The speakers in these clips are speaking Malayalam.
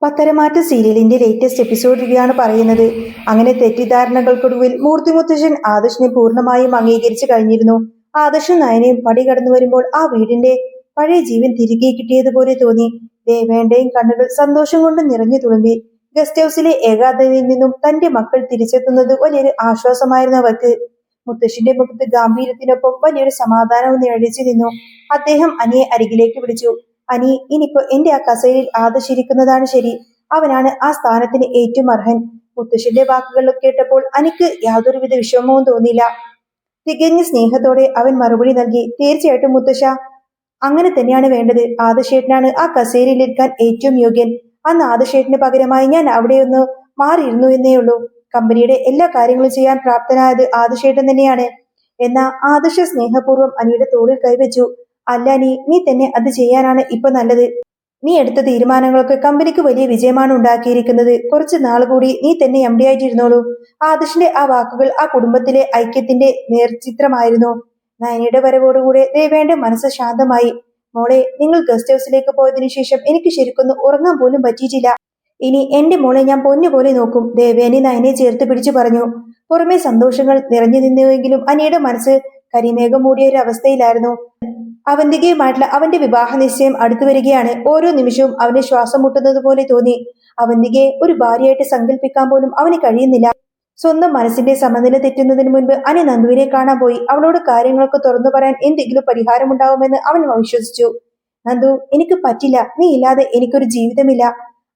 പത്തരമാറ്റ സീരിയലിന്റെ ലേറ്റസ്റ്റ് എപ്പിസോഡിലാണ് പറയുന്നത്. അങ്ങനെ തെറ്റിദ്ധാരണകൾക്കൊടുവിൽ മൂർത്തി മുത്തശ്ശൻ ആദർശിനെ പൂർണ്ണമായും അംഗീകരിച്ചു കഴിഞ്ഞിരുന്നു. ആദർശും നയനയും പടി കടന്നു വരുമ്പോൾ ആ വീടിന്റെ പഴയ ജീവൻ തിരികെ കിട്ടിയതുപോലെ തോന്നി. ദേവേന്റെയും കണ്ണുകൾ സന്തോഷം കൊണ്ട് നിറഞ്ഞു തുളുമ്പി. ഗസ്റ്റ് ഹൗസിലെ ഏകാന്തതയിൽ നിന്നും തന്റെ മക്കൾ തിരിച്ചെത്തുന്നത് വലിയൊരു ആശ്വാസമായിരുന്നു അവർക്ക്. മുത്തശ്ശിന്റെ മുഖത്ത് ഗാംഭീര്യത്തിനൊപ്പം വലിയൊരു സമാധാനവും നിഴലിച്ചു നിന്നു. അദ്ദേഹം അനിയെ അരികിലേക്ക് വിളിച്ചു. അനി, ഇനിയിപ്പോ എന്റെ ആ കസേരയിൽ ആദർശിരിക്കുന്നതാണ് ശരി. അവനാണ് ആ സ്ഥാനത്തിന് ഏറ്റവും അർഹൻ. മുത്തശ്ശിന്റെ വാക്കുകൾ കേട്ടപ്പോൾ അനിക്ക് യാതൊരുവിധ വിഷമവും തോന്നിയില്ല. തികഞ്ഞ സ്നേഹത്തോടെ അവൻ മറുപടി നൽകി. തീർച്ചയായിട്ടും മുത്തശ്ശ, അങ്ങനെ തന്നെയാണ് വേണ്ടത്. ആദർശേട്ടനാണ് ആ കസേരയിലിരിക്കാൻ ഏറ്റവും യോഗ്യൻ. അന്ന് ആദർശേട്ടന് പകരമായി ഞാൻ അവിടെയൊന്ന് മാറിയിരുന്നു എന്നേ ഉള്ളൂ. കമ്പനിയുടെ എല്ലാ കാര്യങ്ങളും ചെയ്യാൻ പ്രാപ്തനായത് ആദർശേട്ടൻ തന്നെയാണ്. എന്നാ ആദർശ സ്നേഹപൂർവ്വം അനിയുടെ തോളിൽ കൈവച്ചു. അല്ല നീ തന്നെ അത് ചെയ്യാനാണ് ഇപ്പൊ നല്ലത്. നീ എടുത്ത തീരുമാനങ്ങളൊക്കെ കമ്പനിക്ക് വലിയ വിജയമാണ് ഉണ്ടാക്കിയിരിക്കുന്നത്. കുറച്ച് നാൾ കൂടി നീ തന്നെ എം ഡി ആയിട്ടിരുന്നോളൂ. ആദർശിന്റെ ആ വാക്കുകൾ ആ കുടുംബത്തിലെ ഐക്യത്തിന്റെ നേർചിത്രമായിരുന്നു. നയനയുടെ വരവോടുകൂടെ ദേവേന്റെ മനസ്സ് ശാന്തമായി. മോളെ, നിങ്ങൾ ഗസ്റ്റ് ഹൗസിലേക്ക് പോയതിനു ശേഷം എനിക്ക് ശരിക്കൊന്നും ഉറങ്ങാൻ പോലും പറ്റിയിട്ടില്ല. ഇനി എന്റെ മോളെ ഞാൻ പൊന്നുപോലെ നോക്കും, ദേവേനെ നയനെ ചേർത്ത് പിടിച്ചു പറഞ്ഞു. പുറമെ സന്തോഷങ്ങൾ നിറഞ്ഞു നിന്നുവെങ്കിലും അനിയുടെ മനസ്സ് കരിമേഘം മൂടിയ ഒരു അവസ്ഥയിലായിരുന്നു. അവന്തികയുമായിട്ടുള്ള അവന്റെ വിവാഹ നിശ്ചയം അടുത്തു വരികയാണ്. ഓരോ നിമിഷവും അവന്റെ ശ്വാസം മുട്ടുന്നത് പോലെ തോന്നി. അവന്തികയെ ഒരു ഭാര്യയായിട്ട് സങ്കല്പിക്കാൻ പോലും അവന് കഴിയുന്നില്ല. സ്വന്തം മനസ്സിന്റെ സമനില തെറ്റുന്നതിന് മുൻപ് അനി നന്ദുവിനെ കാണാൻ പോയി. അവളോട് കാര്യങ്ങളൊക്കെ തുറന്നു പറയാൻ എന്തെങ്കിലും പരിഹാരമുണ്ടാവുമെന്ന് അവൻ വിശ്വസിച്ചു. നന്ദു, എനിക്ക് പറ്റില്ല. നീ ഇല്ലാതെ എനിക്കൊരു ജീവിതമില്ല,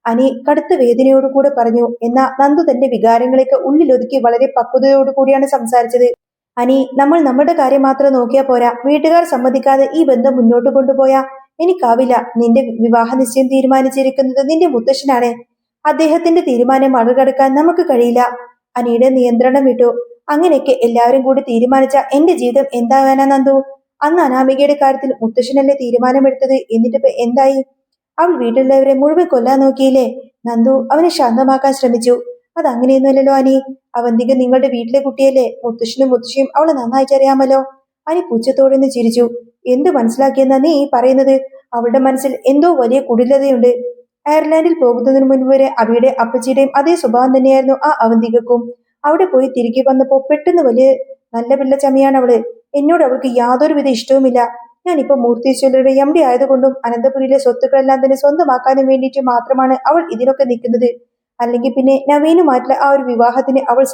അനി കടുത്ത വേദനയോടുകൂടെ പറഞ്ഞു. എന്നാൽ നന്ദു തന്റെ വികാരങ്ങളെയൊക്കെ ഉള്ളിലൊതുക്കി വളരെ പക്വതയോടുകൂടിയാണ് സംസാരിച്ചത്. അനി, നമ്മൾ നമ്മുടെ കാര്യം മാത്രം നോക്കിയാൽ പോരാ. വീട്ടുകാർ സമ്മതിക്കാതെ ഈ ബന്ധം മുന്നോട്ട് കൊണ്ടുപോയാ എനിക്കാവില്ല. നിന്റെ വിവാഹ നിശ്ചയം തീരുമാനിച്ചിരിക്കുന്നത് നിന്റെ മുത്തശ്ശനാണ്. അദ്ദേഹത്തിന്റെ തീരുമാനം മറികടക്കാൻ നമുക്ക് കഴിയില്ല. അനിയുടെ നിയന്ത്രണം വിട്ടു. അങ്ങനെയൊക്കെ എല്ലാവരും കൂടി തീരുമാനിച്ച എന്റെ ജീവിതം എന്താവാനാ നന്ദു? അന്ന് അനാമികയുടെ കാര്യത്തിൽ മുത്തശ്ശനല്ലേ തീരുമാനമെടുത്തത്? എന്നിട്ടിപ്പോ എന്തായി? അവൾ വീട്ടിലുള്ളവരെ മുഴുവൻ കൊല്ലാൻ നോക്കിയില്ലേ? നന്ദു അവനെ ശാന്തമാക്കാൻ ശ്രമിച്ചു. അതങ്ങനെയൊന്നുമല്ലല്ലോ അനി. അവന്തിക നിങ്ങളുടെ വീട്ടിലെ കുട്ടിയല്ലേ? മുത്തശ്ശനും മുത്തശ്ശിയും അവളെ നന്നായിട്ട് അറിയാമല്ലോ. അനി പുച്ഛത്തോടെ ചിരിച്ചു. എന്ത് മനസ്സിലാക്കിയെന്നാ നീ ഈ പറയുന്നത്? അവളുടെ മനസ്സിൽ എന്തോ വലിയ കുടിലതയുണ്ട്. അയർലാൻഡിൽ പോകുന്നതിന് മുൻപ് വരെ അവയുടെ അപ്പച്ചിയുടെയും അതേ സ്വഭാവം തന്നെയായിരുന്നു ആ അവന്തികക്കും. അവിടെ പോയി തിരികെ വന്നപ്പോ പെട്ടെന്ന് വലിയ നല്ല പിള്ള ചമയാണ് അവള്. എന്നോട് അവൾക്ക് യാതൊരുവിധ ഇഷ്ടവുമില്ല. ഞാനിപ്പോ മൂർത്തീശ്വരരുടെ എം ഡി ആയതുകൊണ്ടും അനന്തപുരിയിലെ സ്വത്തുക്കളെല്ലാം തന്നെ സ്വന്തമാക്കാനും വേണ്ടിയിട്ട് മാത്രമാണ് അവൾ ഇതിനൊക്കെ നിൽക്കുന്നത്. അല്ലെങ്കിൽ പിന്നെ നവീനുമായിട്ടുള്ള ആ ഒരു വിവാഹത്തിന് അവൾ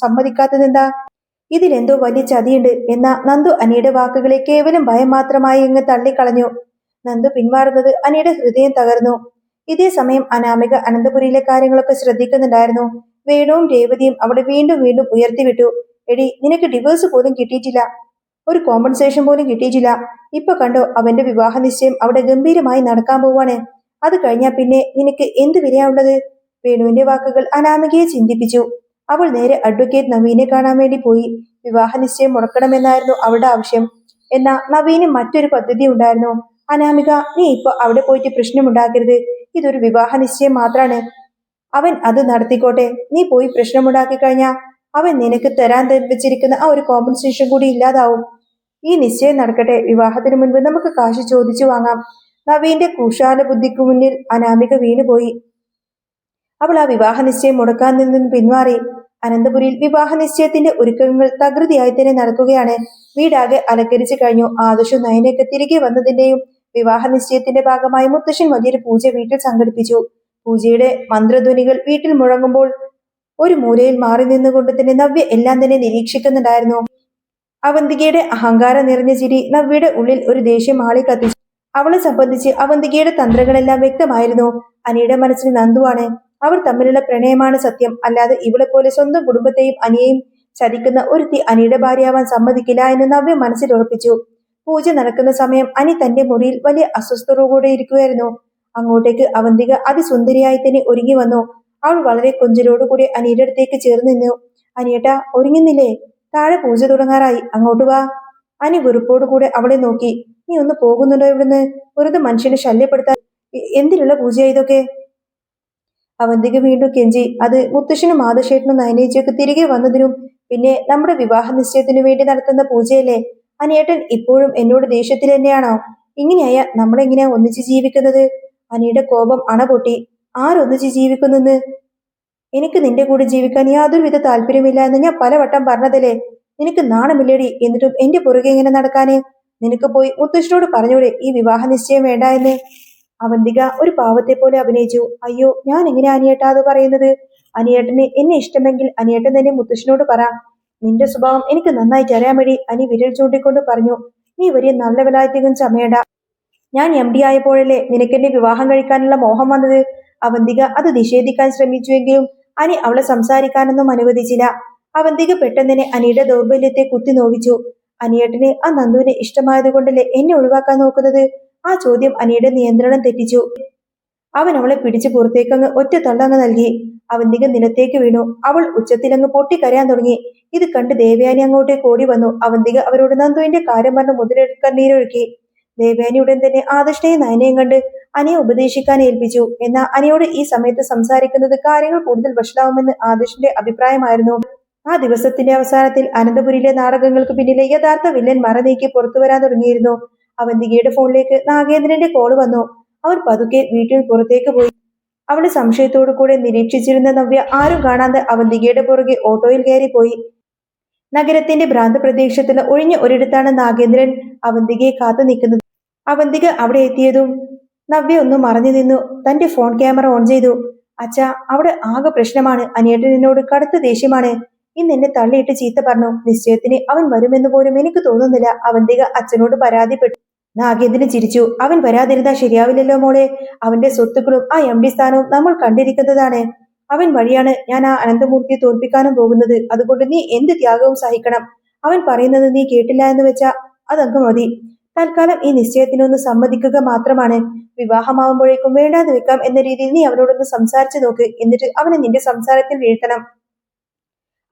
സമ്മതിക്കാത്തതെന്താ? ഇതിലെന്തോ വലിയ ചതിയുണ്ട്. എന്നാ നന്ദു അനിയുടെ വാക്കുകളെ കേവലം ഭയം മാത്രമായി ഇങ്ങ് തള്ളിക്കളഞ്ഞു. നന്ദു പിന്മാറുന്നത് അനിയുടെ ഹൃദയം തകർന്നു. ഇതേ സമയം അനാമിക അനന്തപുരിയിലെ കാര്യങ്ങളൊക്കെ ശ്രദ്ധിക്കുന്നുണ്ടായിരുന്നു. വേണുവും രേവതിയും അവളെ വീണ്ടും വീണ്ടും ഉയർത്തിവിട്ടു. എടി, നിനക്ക് ഡിവോഴ്സ് പോലും കിട്ടിയിട്ടില്ല, ഒരു കോമ്പൻസേഷൻ പോലും കിട്ടിയിട്ടില്ല. ഇപ്പൊ കണ്ടോ, അവന്റെ വിവാഹ നിശ്ചയം അവിടെ ഗംഭീരമായി നടക്കാൻ പോവാണ്. അത് കഴിഞ്ഞാൽ പിന്നെ നിനക്ക് എന്ത് വിലയാണുള്ളത്? വേണുവിന്റെ വാക്കുകൾ അനാമികയെ ചിന്തിപ്പിച്ചു. അവൾ നേരെ അഡ്വക്കേറ്റ് നവീനെ കാണാൻ വേണ്ടി പോയി. വിവാഹ നിശ്ചയം മുടക്കണമെന്നായിരുന്നു അവളുടെ ആവശ്യം. എന്നാൽ നവീന് മറ്റൊരു പദ്ധതി ഉണ്ടായിരുന്നു. അനാമിക, നീ ഇപ്പൊ അവിടെ പോയിട്ട് പ്രശ്നമുണ്ടാക്കരുത്. ഇതൊരു വിവാഹ നിശ്ചയം മാത്രാണ്. അവൻ അത് നടത്തിക്കോട്ടെ. നീ പോയി പ്രശ്നമുണ്ടാക്കി കഴിഞ്ഞാൽ അവൻ നിനക്ക് തരാൻ വെച്ചിരിക്കുന്ന ആ ഒരു കോമ്പൻസേഷൻ കൂടി ഇല്ലാതാവും. ഈ നിശ്ചയം നടക്കട്ടെ. വിവാഹത്തിന് മുൻപ് നമുക്ക് കാശ് ചോദിച്ചു വാങ്ങാം. നവീന്റെ കുശാല ബുദ്ധിക്ക് മുന്നിൽ അനാമിക വീണുപോയി. അവൾ ആ വിവാഹ നിശ്ചയം മുടക്കാൻ നിന്നും പിന്മാറി. അനന്തപുരിയിൽ വിവാഹ നിശ്ചയത്തിന്റെ ഒരുക്കങ്ങൾ തകൃതിയായി തന്നെ നടക്കുകയാണ്. വീടാകെ അലങ്കരിച്ചു കഴിഞ്ഞു. ആദർശം നയനയൊക്കെ തിരികെ വന്നതിന്റെയും വിവാഹ നിശ്ചയത്തിന്റെ ഭാഗമായി മുത്തശ്ശൻ വലിയൊരു പൂജ വീട്ടിൽ സംഘടിപ്പിച്ചു. പൂജയുടെ മന്ത്രധ്വനികൾ വീട്ടിൽ മുഴങ്ങുമ്പോൾ ഒരു മൂലയിൽ മാറി നിന്നുകൊണ്ട് തന്നെ നവ്യ എല്ലാം തന്നെ നിരീക്ഷിക്കുന്നുണ്ടായിരുന്നു. അവന്തികയുടെ അഹങ്കാരം നിറഞ്ഞ ചിരി നവ്യയുടെ ഉള്ളിൽ ഒരു ദേഷ്യം ആളി കത്തിച്ചു. അവളെ സംബന്ധിച്ച് അവന്തികയുടെ തന്ത്രങ്ങളെല്ലാം വ്യക്തമായിരുന്നു. അനിയുടെ മനസ്സിൽ നന്ദുവാണ്. അവർ തമ്മിലുള്ള പ്രണയമാണ് സത്യം. അല്ലാതെ ഇവളെ പോലെ സ്വന്തം കുടുംബത്തെയും അനിയെയും ചതിക്കുന്ന ഒരുത്തി അനിയുടെ ഭാര്യയാവാൻ സമ്മതിക്കില്ല എന്ന് നവ്യ മനസ്സിൽ ഉറപ്പിച്ചു. പൂജ നടക്കുന്ന സമയം അനി തന്റെ മുറിയിൽ വലിയ അസ്വസ്ഥതയോടെ ഇരിക്കുകയായിരുന്നു. അങ്ങോട്ടേക്ക് അവന്തിക അതിസുന്ദരിയായി തന്നെ ഒരുങ്ങി വന്നു. അവൾ വളരെ കൊഞ്ചലോടുകൂടി അനിയുടെ അടുത്തേക്ക് ചേർന്ന് നിന്നു. അനിയേട്ടാ, ഒരുങ്ങുന്നില്ലേ? താഴെ പൂജ തുടങ്ങാറായി, അങ്ങോട്ട് വാ. അനി വെറുപ്പോടുകൂടെ അവളെ നോക്കി. നീ ഒന്ന് പോകുന്നുണ്ടോ ഇവിടുന്ന്? വെറുതെ മനുഷ്യനെ ശല്യപ്പെടുത്താൻ എന്തിനുള്ള പൂജയാ ഇതൊക്കെ? അവന്തിക വീണ്ടും കെഞ്ചി. അത് മുത്തശ്ശനും ആദർശേട്ടനും നയനേച്ചിയൊക്കെ തിരികെ വന്നതിനും പിന്നെ നമ്മുടെ വിവാഹ നിശ്ചയത്തിനു വേണ്ടി നടത്തുന്ന പൂജയല്ലേ? അനിയേട്ടൻ ഇപ്പോഴും എന്നോട് ദേഷ്യത്തിൽ തന്നെയാണോ? ഇങ്ങനെയായ നമ്മളെങ്ങനെയാ ഒന്നിച്ച് ജീവിക്കുന്നത്? അനിയുടെ കോപം അണപൊട്ടി. ആരൊന്നിച്ച് ജീവിക്കുന്നെന്ന്? എനിക്ക് നിന്റെ കൂടെ ജീവിക്കാൻ യാതൊരുവിധ താല്പര്യമില്ല എന്ന് ഞാൻ പലവട്ടം പറഞ്ഞതല്ലേ? നിനക്ക് നാണമില്ലേടി എന്നിട്ടും എന്റെ പുറകെ ഇങ്ങനെ നടക്കാന്? നിനക്ക് പോയി മുത്തശ്ശനോട് പറഞ്ഞൂടെ ഈ വിവാഹ നിശ്ചയം വേണ്ട എന്ന്? അവന്തിക ഒരു പാവത്തെ പോലെ അഭിനയിച്ചു. അയ്യോ, ഞാൻ എങ്ങനെ അനിയേട്ടാ അത് പറയുന്നത്? അനിയേട്ടന് എന്നെ ഇഷ്ടമെങ്കിൽ അനിയേട്ടൻ തന്നെ മുത്തശ്ശനോട് പറ. നിന്റെ സ്വഭാവം എനിക്ക് നന്നായിട്ട് അറിയാമടി, അനി വിരൽ ചൂണ്ടിക്കൊണ്ട് പറഞ്ഞു. നീ വലിയ നല്ലവനായിട്ടൊന്നും ചമയണ്ട. ഞാൻ MD ആയപ്പോഴല്ലേ നിനക്കെന്നെ വിവാഹം കഴിക്കാനുള്ള മോഹം വന്നത്? അവന്തിക അത് നിഷേധിക്കാൻ ശ്രമിച്ചുവെങ്കിലും അനി അവളെ സംസാരിക്കാനൊന്നും അനുവദിച്ചില്ല. അവന്തിക പെട്ടെന്ന് അനിയുടെ ദൗർബല്യത്തെ കുത്തി നോവിച്ചു. അനിയേട്ടന് ആ നന്ദുവിനെ ഇഷ്ടമായത് കൊണ്ടല്ലേ എന്നെ ഒഴിവാക്കാൻ നോക്കുന്നത്? ആ ചോദ്യം അനിയുടെ നിയന്ത്രണം തെറ്റിച്ചു. അവൻ അവളെ പിടിച്ച് പുറത്തേക്കങ്ങ് ഒറ്റ തള്ളങ്ങ് നൽകി. അവന്തിക നിലത്തേക്ക് വീണു. അവൾ ഉച്ചത്തിലങ്ങ് പൊട്ടിക്കരയാൻ തുടങ്ങി. ഇത് കണ്ട് ദേവയാനി അങ്ങോട്ടേക്ക് ഓടി വന്നു. അവന്തിക അവരോട് നന്ദുവിന്റെ കാര്യം പറഞ്ഞ് മുതലെടുക്കണ്ണീരൊഴുക്കി. ദേവയാനി ഉടൻ തന്നെ ആദർശനെയും നയനയും കണ്ട് അനിയെ ഉപദേശിക്കാൻ ഏൽപ്പിച്ചു. എന്നാൽ അനിയോട് ഈ സമയത്ത് സംസാരിക്കുന്നത് കാര്യങ്ങൾ കൂടുതൽ വഷളാവുമെന്ന് ആദർശിന്റെ അഭിപ്രായമായിരുന്നു. ആ ദിവസത്തിന്റെ അവസാനത്തിൽ അനന്തപുരിയിലെ നാടകങ്ങൾക്ക് പിന്നിലെ യഥാർത്ഥ വില്ലൻ മറനീക്കി പുറത്തു വരാൻ തുടങ്ങിയിരുന്നു. അവന്തികയുടെ ഫോണിലേക്ക് നാഗേന്ദ്രന്റെ കോള് വന്നു. അവൻ പതുക്കെ വീട്ടിൽ പുറത്തേക്ക് പോയി. അവളെ സംശയത്തോടു കൂടെ നിരീക്ഷിച്ചിരുന്ന നവ്യ ആരും കാണാതെ അവന്തികയുടെ പുറകെ ഓട്ടോയിൽ കയറിപ്പോയി. നഗരത്തിന്റെ ഭ്രാന്ത പ്രദേശത്തുള്ള ഒഴിഞ്ഞ ഒരിടത്താണ് നാഗേന്ദ്രൻ അവന്തികയെ കാത്തു നിൽക്കുന്നത്. അവന്തിക അവിടെ എത്തിയതും നവ്യ ഒന്ന് മറഞ്ഞു നിന്നു. തന്റെ ഫോൺ ക്യാമറ ഓൺ ചെയ്തു. അച്ഛാ, അവിടെ ആകെ പ്രശ്നമാണ്. അനിയേട്ടൻ എന്നോട് കടുത്ത ദേഷ്യമാണ്. ഇന്ന് എന്നെ തള്ളിയിട്ട് ചീത്ത പറഞ്ഞു. നിശ്ചയത്തിന് അവൻ വരുമെന്ന് പോലും എനിക്ക് തോന്നുന്നില്ല. അവന്തിക അച്ഛനോട് പരാതിപ്പെട്ടു. നാഗേന്ദ്രൻ ചിരിച്ചു. അവൻ വരാതിരുന്നാ ശരിയാവില്ലല്ലോ മോളെ. അവന്റെ സ്വത്തുക്കളും ആ MD സ്ഥാനവും നമ്മൾ കണ്ടിരിക്കുന്നതാണ്. അവൻ വഴിയാണ് ഞാൻ ആ അനന്തമൂർത്തിയെ തോൽപ്പിക്കാനും പോകുന്നത്. അതുകൊണ്ട് നീ എന്ത് ത്യാഗവും സഹിക്കണം. അവൻ പറയുന്നത് നീ കേട്ടില്ല എന്ന് വെച്ചാ അതങ്ങ് മതി. തൽക്കാലം ഈ നിശ്ചയത്തിനൊന്ന് സമ്മതിക്കുക മാത്രമാണ്. വിവാഹമാവുമ്പോഴേക്കും വേണ്ടാതെ വെക്കാം എന്ന രീതിയിൽ നീ അവനോടൊന്ന് സംസാരിച്ചു നോക്ക്. എന്നിട്ട് അവനെ നിന്റെ സംസാരത്തിൽ വീഴ്ത്തണം.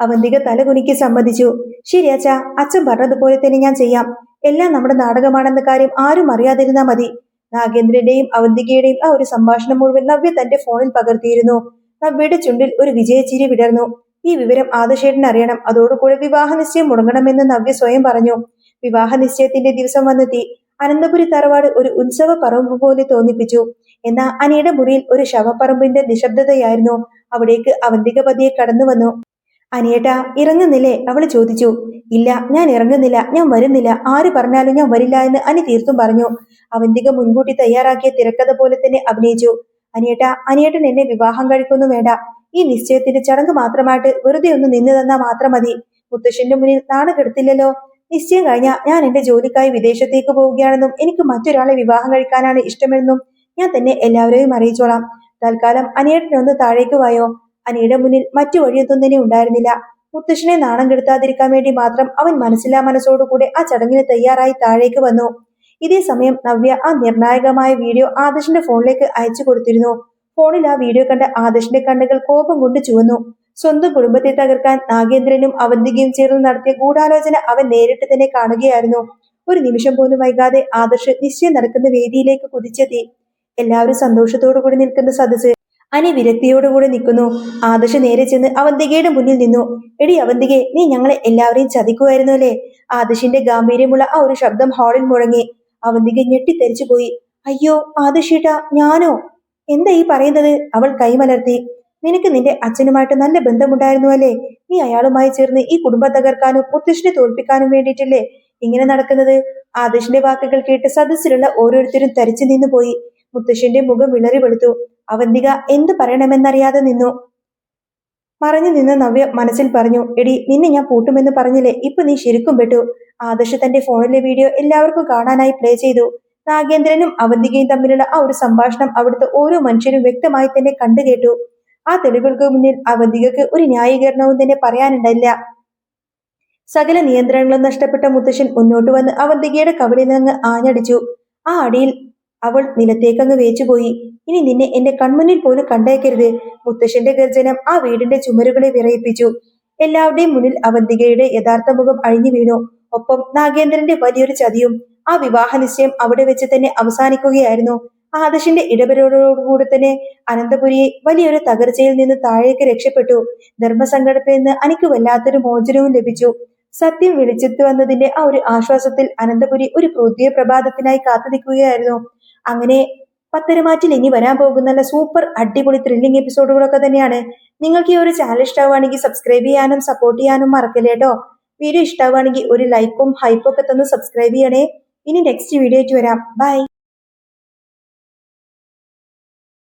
അവന്തിക തലകുനിക്ക് സമ്മതിച്ചു. ശരി അച്ഛാ, അച്ഛൻ പറഞ്ഞതുപോലെ തന്നെ ഞാൻ ചെയ്യാം. എല്ലാം നമ്മുടെ നാടകമാണെന്ന കാര്യം ആരും അറിയാതിരുന്നാ മതി. നാഗേന്ദ്രന്റെയും അവന്തികയുടെയും ആ ഒരു സംഭാഷണം മുഴുവൻ നവ്യ തന്റെ ഫോണിൽ പകർത്തിയിരുന്നു. നവ്യയുടെ ചുണ്ടിൽ ഒരു വിജയച്ചിരി വിടർന്നു. ഈ വിവരം ആദർശേട്ടന് അറിയണം. അതോടുകൂടെ വിവാഹ നിശ്ചയം മുടങ്ങണമെന്ന് നവ്യ സ്വയം പറഞ്ഞു. വിവാഹ നിശ്ചയത്തിന്റെ ദിവസം വന്നെത്തി. അനന്തപുരി തറവാട് ഒരു ഉത്സവ പറമ്പ് പോലെ തോന്നിപ്പിച്ചു. എന്നാൽ അനിയുടെ മുറിയിൽ ഒരു ശവപ്പറമ്പിന്റെ നിശബ്ദതയായിരുന്നു. അവിടേക്ക് അവന്തിക പതിയെ കടന്നു വന്നു. അനിയേട്ടാ, ഇറങ്ങുന്നില്ലേ? അവള് ചോദിച്ചു. ഇല്ല, ഞാൻ ഇറങ്ങുന്നില്ല, ഞാൻ വരുന്നില്ല. ആര് പറഞ്ഞാലും ഞാൻ വരില്ല എന്ന് അനി തീർത്തും പറഞ്ഞു. അവന്തിക മുൻകൂട്ടി തയ്യാറാക്കിയ തിരക്കഥ പോലെ തന്നെ അഭിനയിച്ചു. അനിയേട്ടാ, അനിയേട്ടൻ എന്നെ വിവാഹം കഴിക്കൊന്നും വേണ്ട. ഈ നിശ്ചയത്തിന്റെ ചടങ്ങ് മാത്രമായിട്ട് വെറുതെ ഒന്ന് നിന്ന് തന്നാ മാത്രം മതി. മുത്തശ്ശന്റെ മുന്നിൽ നാണകെടുത്തില്ലല്ലോ. നിശ്ചയം കഴിഞ്ഞാൽ ഞാൻ എന്റെ ജോലിക്കായി വിദേശത്തേക്ക് പോവുകയാണെന്നും എനിക്ക് മറ്റൊരാളെ വിവാഹം കഴിക്കാനാണ് ഇഷ്ടമെന്നും ഞാൻ തന്നെ എല്ലാവരെയും അറിയിച്ചോളാം. തൽക്കാലം അനിയേട്ടനൊന്ന് താഴേക്ക് വായോ. അനിയുടെ മുന്നിൽ മറ്റു വഴിയൊന്നും തന്നെ ഉണ്ടായിരുന്നില്ല. മുത്തശ്ശനെ നാണം കെടുത്താതിരിക്കാൻ വേണ്ടി മാത്രം അവൻ മനസ്സില്ലാ മനസ്സോടുകൂടെ ആ ചടങ്ങിന് തയ്യാറായി താഴേക്ക് വന്നു. ഇതേ സമയം നവ്യ ആ നിർണായകമായ വീഡിയോ ആദർശിന്റെ ഫോണിലേക്ക് അയച്ചു കൊടുത്തിരുന്നു. ഫോണിൽ ആ വീഡിയോ കണ്ട ആദർശിന്റെ കണ്ണുകൾ കോപം കൊണ്ട് ചുവന്നു. സ്വന്തം കുടുംബത്തെ തകർക്കാൻ നാഗേന്ദ്രനും അവന്തികയും ചേർന്ന് നടത്തിയ ഗൂഢാലോചന അവൻ നേരിട്ട് തന്നെ കാണുകയായിരുന്നു. ഒരു നിമിഷം പോലും വൈകാതെ ആദർശ് നിശ്ചയം നടക്കുന്ന വേദിയിലേക്ക് കുതിച്ചെത്തി. എല്ലാവരും സന്തോഷത്തോടു കൂടി നിൽക്കുന്ന സദസ്സ്. അനി വിരക്തിയോടുകൂടി നിൽക്കുന്നു. ആദർശ് നേരെ ചെന്ന് അവന്തികയുടെ മുന്നിൽ നിന്നു. എടി അവന്തികെ, നീ ഞങ്ങളെ എല്ലാവരെയും ചതിക്കുമായിരുന്നു അല്ലേ? ആദർശിന്റെ ഗാംഭീര്യമുള്ള ആ ഒരു ശബ്ദം ഹാളിൽ മുഴങ്ങി. അവന്തിക ഞെട്ടിത്തെറിച്ചു പോയി. അയ്യോ ആദർശേട്ടാ, ഞാനോ? എന്താ ഈ പറയുന്നത്? അവൾ കൈമലർത്തി. നിനക്ക് നിന്റെ അച്ഛനുമായിട്ട് നല്ല ബന്ധമുണ്ടായിരുന്നു അല്ലേ? നീ അയാളുമായി ചേർന്ന് ഈ കുടുംബം തകർക്കാനും മുത്തശ്ശനെ തോൽപ്പിക്കാനും വേണ്ടിയിട്ടല്ലേ ഇങ്ങനെ നടക്കുന്നത്? ആദർശിന്റെ വാക്കുകൾ കേട്ട് സദസ്സിലുള്ള ഓരോരുത്തരും തരിച്ചു നിന്നു പോയി. മുത്തശ്ശന്റെ മുഖം വിളറി വെളുത്തു. അവന്തിക എന്ത് പറയണമെന്നറിയാതെ നിന്നു. മറഞ്ഞു നിന്ന് നവ്യ മനസ്സിൽ പറഞ്ഞു. എടി, നിന്നെ ഞാൻ പൂട്ടുമെന്ന് പറഞ്ഞില്ലേ? ഇപ്പൊ നീ ശരിക്കും പെട്ടു. ആദർശ് തന്റെ ഫോണിലെ വീഡിയോ എല്ലാവർക്കും കാണാനായി പ്ലേ ചെയ്തു. നാഗേന്ദ്രനും അവന്തികയും തമ്മിലുള്ള ആ ഒരു സംഭാഷണം അവിടുത്തെ ഓരോ മനുഷ്യരും വ്യക്തമായി തന്നെ കണ്ടു കേട്ടു. ആ തെളിവുകൾക്ക് മുന്നിൽ അവന്തികക്ക് ഒരു ന്യായീകരണവും തന്നെ പറയാനുണ്ടായില്ല. സകല നിയന്ത്രണങ്ങളും നഷ്ടപ്പെട്ട മുത്തശ്ശൻ മുന്നോട്ട് വന്ന് അവന്തികയുടെ കവിളിൽ നിന്ന് ആഞ്ഞടിച്ചു. ആ അടിയിൽ അവൾ നിലത്തേക്കങ്ങ് വേച്ചുപോയി. ഇനി നിന്നെ എന്റെ കൺമുന്നിൽ പോലും കണ്ടേക്കരുത്. മുത്തശ്ശന്റെ ഗർജനം ആ വീടിന്റെ ചുമരുകളെ വിറയിപ്പിച്ചു. എല്ലാവരുടെയും മുന്നിൽ അവന്തികയുടെ യഥാർത്ഥ മുഖം അഴിഞ്ഞു വീണു. ഒപ്പം നാഗേന്ദ്രന്റെ വലിയൊരു ചതിയും. ആ വിവാഹ നിശ്ചയം അവിടെ വെച്ച് തന്നെ അവസാനിക്കുകയായിരുന്നു. ആദർശിന്റെ ഇടപെടലോടുകൂടി തന്നെ അനന്തപുരിയെ വലിയൊരു തകർച്ചയിൽ നിന്ന് താഴേക്ക് രക്ഷപ്പെട്ടു. ധർമ്മസങ്കടത്തിൽ നിന്ന് അനിക്ക് വല്ലാത്തൊരു മോചനവും ലഭിച്ചു. സത്യം വെളിച്ചെത്തു വന്നതിന്റെ ആ ഒരു ആശ്വാസത്തിൽ അനന്തപുരി ഒരു പുതിയ പ്രഭാതത്തിനായി കാത്തു നിൽക്കുകയായിരുന്നു. അങ്ങനെ പത്തരമാറ്റിൽ ഇനി വരാൻ പോകുന്ന നല്ല സൂപ്പർ അടിപൊളി ത്രില്ലിംഗ് എപ്പിസോഡുകളൊക്കെ തന്നെയാണ്. നിങ്ങൾക്ക് ഈ ഒരു ചാനൽ ഇഷ്ടമാവുകയാണെങ്കിൽ സബ്സ്ക്രൈബ് ചെയ്യാനും സപ്പോർട്ട് ചെയ്യാനും മറക്കല്ലേ കേട്ടോ. വീഡിയോ ഇഷ്ടമാവുകയാണെങ്കിൽ ഒരു ലൈക്കും ഹൈപ്പും ഒക്കെ തന്ന് സബ്സ്ക്രൈബ് ചെയ്യണേ. ഇനി നെക്സ്റ്റ് വീഡിയോ ആയിട്ട് വരാം. ബൈ.